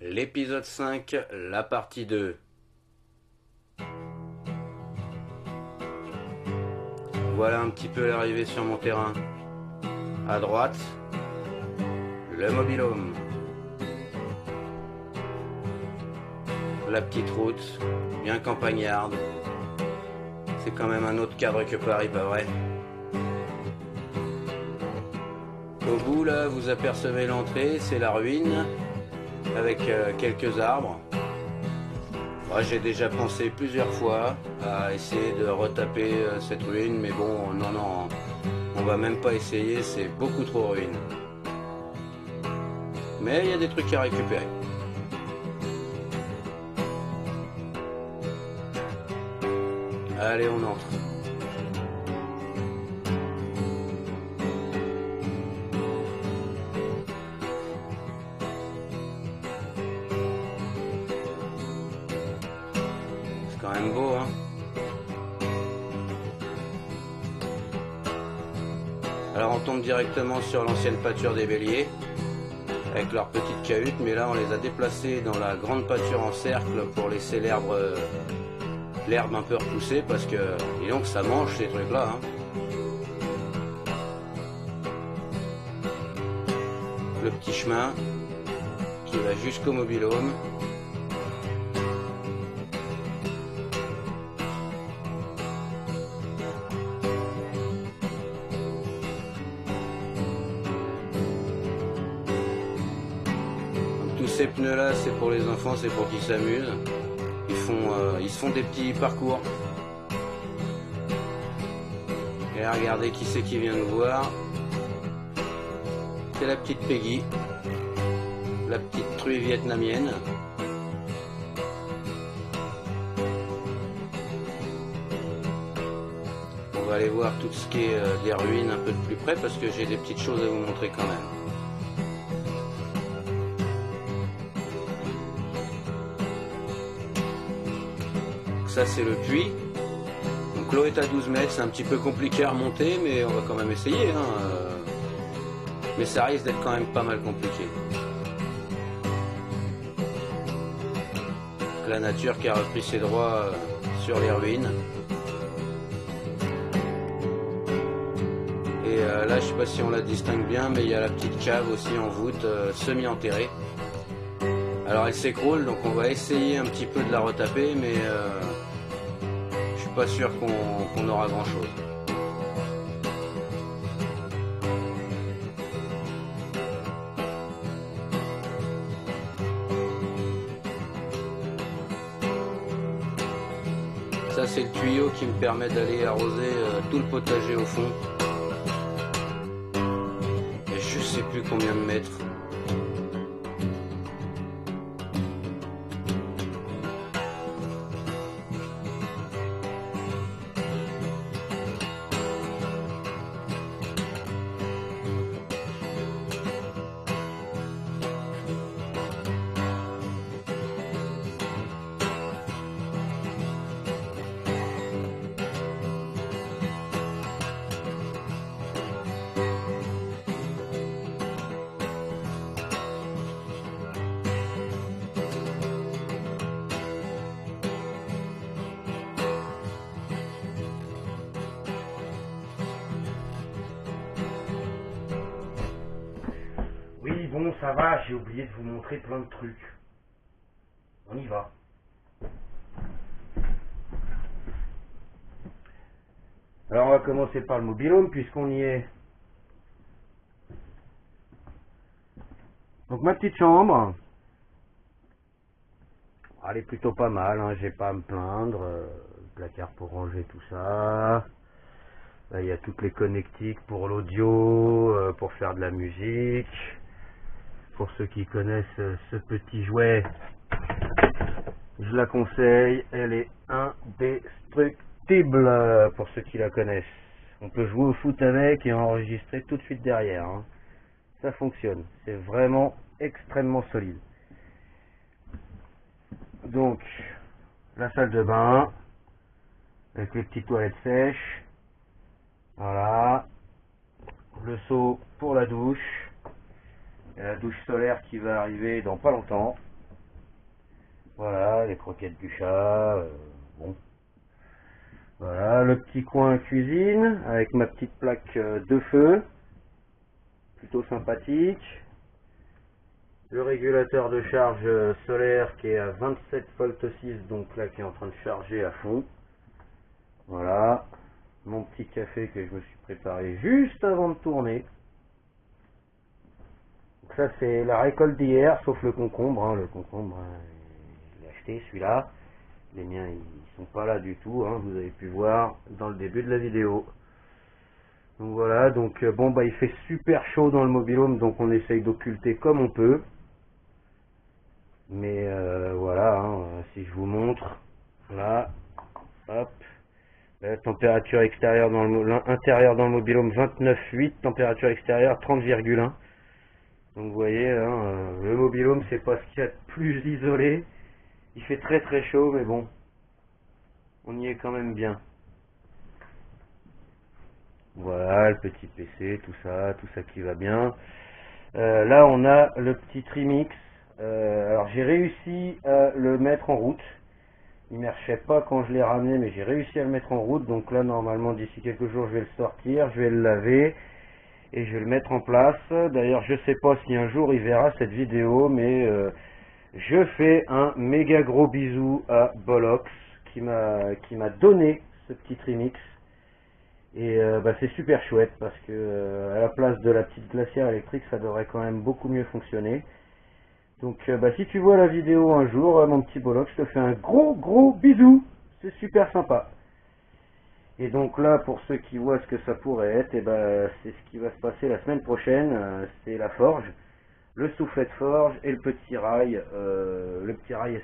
L'épisode 5, la partie 2. Voilà un petit peu l'arrivée sur mon terrain. À droite, le mobil-home. La petite route, bien campagnarde. C'est quand même un autre cadre que Paris, pas vrai? Au bout là, vous apercevez l'entrée, c'est la ruine, avec quelques arbres. Moi, j'ai déjà pensé plusieurs fois à essayer de retaper cette ruine, mais bon, non, on va même pas essayer, c'est beaucoup trop ruine. Mais il y a des trucs à récupérer. Allez, on entre. C'est quand même beau, hein. Alors on tombe directement sur l'ancienne pâture des Béliers, avec leurs petites cahutes, mais là on les a déplacées dans la grande pâture en cercle pour laisser l'herbe un peu repoussée, parce que disons que ça mange ces trucs là, hein. Le petit chemin qui va jusqu'au mobil-home. Tous ces pneus là, c'est pour les enfants, c'est pour qu'ils s'amusent. Ils se font des petits parcours. Et là, regardez qui c'est qui vient nous voir. C'est la petite Peggy, la petite truie vietnamienne. On va aller voir tout ce qui est des ruines un peu de plus près, parce que j'ai des petites choses à vous montrer quand même. Ça c'est le puits. Donc l'eau est à 12 mètres, c'est un petit peu compliqué à remonter, mais on va quand même essayer, hein. Mais ça risque d'être quand même pas mal compliqué. La nature qui a repris ses droits sur les ruines. Et là, je sais pas si on la distingue bien, mais il y a la petite cave aussi en voûte, semi-enterrée. Alors elle s'écroule, donc on va essayer un petit peu de la retaper, mais je suis pas sûr qu'on aura grand chose. Ça c'est le tuyau qui me permet d'aller arroser tout le potager au fond. Et je sais plus combien de mètres. Oui, bon, ça va, j'ai oublié de vous montrer plein de trucs. On y va. Alors on va commencer par le mobil-home puisqu'on y est. Donc ma petite chambre, elle est plutôt pas mal, hein, j'ai pas à me plaindre. Placard pour ranger tout ça. Là il y a toutes les connectiques pour l'audio, pour faire de la musique. Pour ceux qui connaissent ce petit jouet, je la conseille, elle est indestructible pour ceux qui la connaissent. On peut jouer au foot avec et enregistrer tout de suite derrière, hein. Ça fonctionne, c'est vraiment extrêmement solide. Donc, la salle de bain, avec les petites toilettes sèches, voilà, le seau pour la douche, et la douche solaire qui va arriver dans pas longtemps. Voilà, les croquettes du chat, bon. Voilà, le petit coin cuisine avec ma petite plaque de feu, plutôt sympathique. Le régulateur de charge solaire qui est à 27 volts 6, donc là qui est en train de charger à fond. Voilà, mon petit café que je me suis préparé juste avant de tourner. Donc ça c'est la récolte d'hier, sauf le concombre, hein. Le concombre, je l'ai acheté celui-là. Les miens ils sont pas là du tout, hein. Vous avez pu voir dans le début de la vidéo. Donc voilà, donc bon bah il fait super chaud dans le mobil-home, donc on essaye d'occulter comme on peut. Mais voilà, hein, si je vous montre, là, hop, la température extérieure dans intérieure dans le mobil-home 29,8, température extérieure 30,1. Donc vous voyez, hein, le mobil-home c'est pas ce qu'il y a de plus isolé. Il fait très très chaud, mais bon, on y est quand même bien. Voilà, le petit PC, tout ça qui va bien. Là on a le petit Trimix. Alors j'ai réussi à le mettre en route. Il ne marchait pas quand je l'ai ramené, mais j'ai réussi à le mettre en route. Donc là normalement d'ici quelques jours je vais le sortir, je vais le laver et je vais le mettre en place. D'ailleurs je sais pas si un jour il verra cette vidéo, mais je fais un méga gros bisou à Bolox qui m'a donné ce petit Trimix. Et bah, c'est super chouette parce que à la place de la petite glacière électrique ça devrait quand même beaucoup mieux fonctionner. Donc bah, si tu vois la vidéo un jour, mon petit Bolox, je te fais un gros bisou. C'est super sympa. Et donc là, pour ceux qui voient ce que ça pourrait être, et bah, c'est ce qui va se passer la semaine prochaine. C'est la forge, le soufflet de forge et le petit rail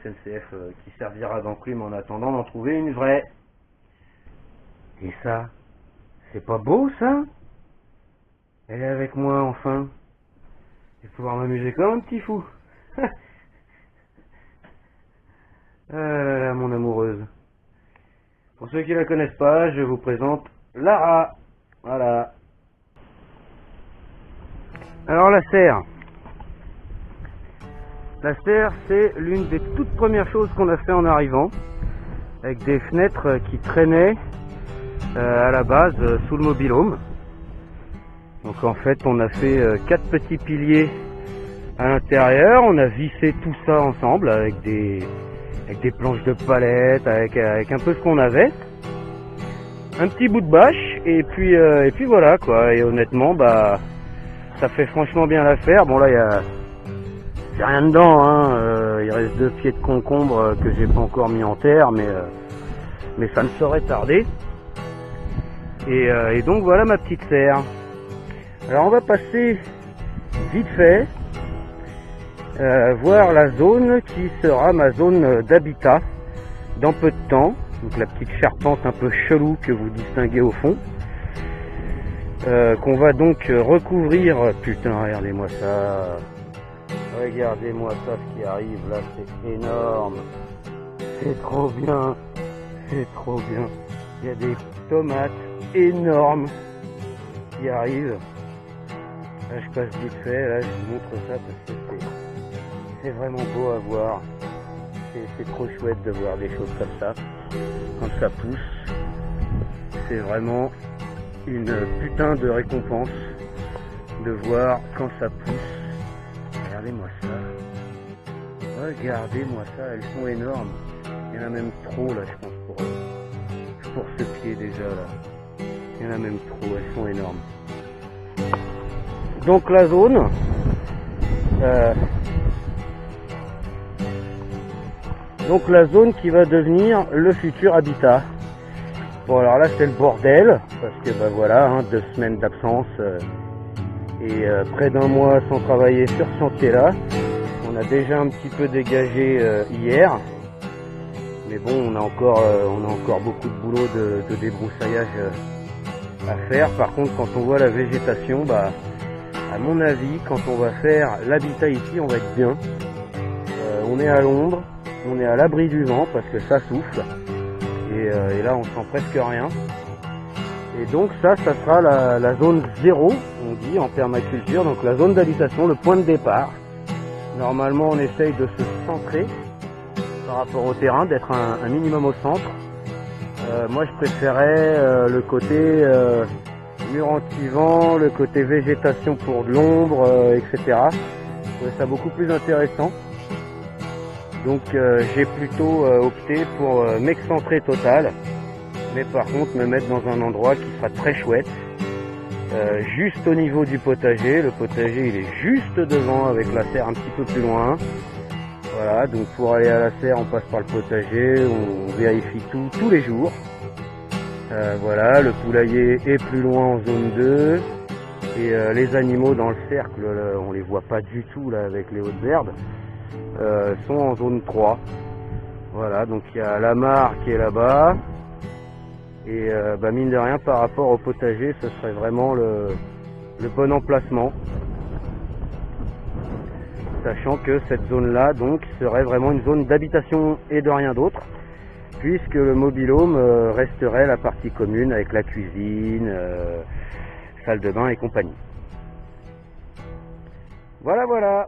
SNCF qui servira d'enclume en attendant d'en trouver une vraie. Et ça, c'est pas beau ça? Elle est avec moi enfin. Je vais pouvoir m'amuser comme un petit fou. Ah là là, mon amoureuse. Pour ceux qui la connaissent pas, je vous présente Lara. Voilà. Alors la serre. La serre, c'est l'une des toutes premières choses qu'on a fait en arrivant, avec des fenêtres qui traînaient à la base sous le mobil-home. Donc en fait, on a fait 4 petits piliers à l'intérieur, on a vissé tout ça ensemble avec des planches de palette, avec un peu ce qu'on avait, un petit bout de bâche et puis voilà quoi. Et honnêtement bah ça fait franchement bien l'affaire. Bon là il y a rien dedans, hein. Il reste 2 pieds de concombre que j'ai pas encore mis en terre, mais ça ne saurait tarder. Et donc voilà ma petite serre. Alors on va passer vite fait voir la zone qui sera ma zone d'habitat dans peu de temps. Donc la petite charpente un peu chelou que vous distinguez au fond, qu'on va donc recouvrir. Putain, regardez-moi ça, regardez-moi ça, ce qui arrive là, c'est énorme, c'est trop bien, c'est trop bien. Il y a des tomates énormes qui arrivent. Là je passe vite fait, là je vous montre ça parce que c'est vraiment beau à voir. C'est trop chouette de voir des choses comme ça quand ça pousse. C'est vraiment une putain de récompense de voir quand ça pousse. Regardez-moi ça. Regardez-moi ça, elles sont énormes. Il y en a même trop là, je pense, pour ce pied déjà là. Il y en a même trop, elles sont énormes. Donc la zone, qui va devenir le futur habitat. Bon alors là c'est le bordel parce que bah voilà, hein, 2 semaines d'absence et près d'1 mois sans travailler sur ce chantier là. On a déjà un petit peu dégagé hier, mais bon on a encore beaucoup de boulot de débroussaillage à faire. Par contre quand on voit la végétation, bah à mon avis quand on va faire l'habitat ici on va être bien. On est à l'ombre, on est à l'abri du vent parce que ça souffle et là on sent presque rien. Et donc ça sera la zone 0, on dit en permaculture, donc la zone d'habitation, le point de départ. Normalement on essaye de se centrer par rapport au terrain, d'être un minimum au centre. Moi je préférais le côté mur anti-vent, le côté végétation pour de l'ombre, etc. Je trouvais ça beaucoup plus intéressant. Donc j'ai plutôt opté pour m'excentrer total, mais par contre me mettre dans un endroit qui sera très chouette, juste au niveau du potager. Le potager il est juste devant, avec la serre un petit peu plus loin. Voilà, donc pour aller à la serre on passe par le potager, on vérifie tout tous les jours. Voilà, le poulailler est plus loin en zone 2 et les animaux dans le cercle, on les voit pas du tout là avec les hautes herbes, sont en zone 3. Voilà, donc il y a la mare qui est là-bas et mine de rien par rapport au potager ce serait vraiment le bon emplacement, sachant que cette zone là donc serait vraiment une zone d'habitation et de rien d'autre, puisque le mobil-home resterait la partie commune avec la cuisine, salle de bain et compagnie. Voilà.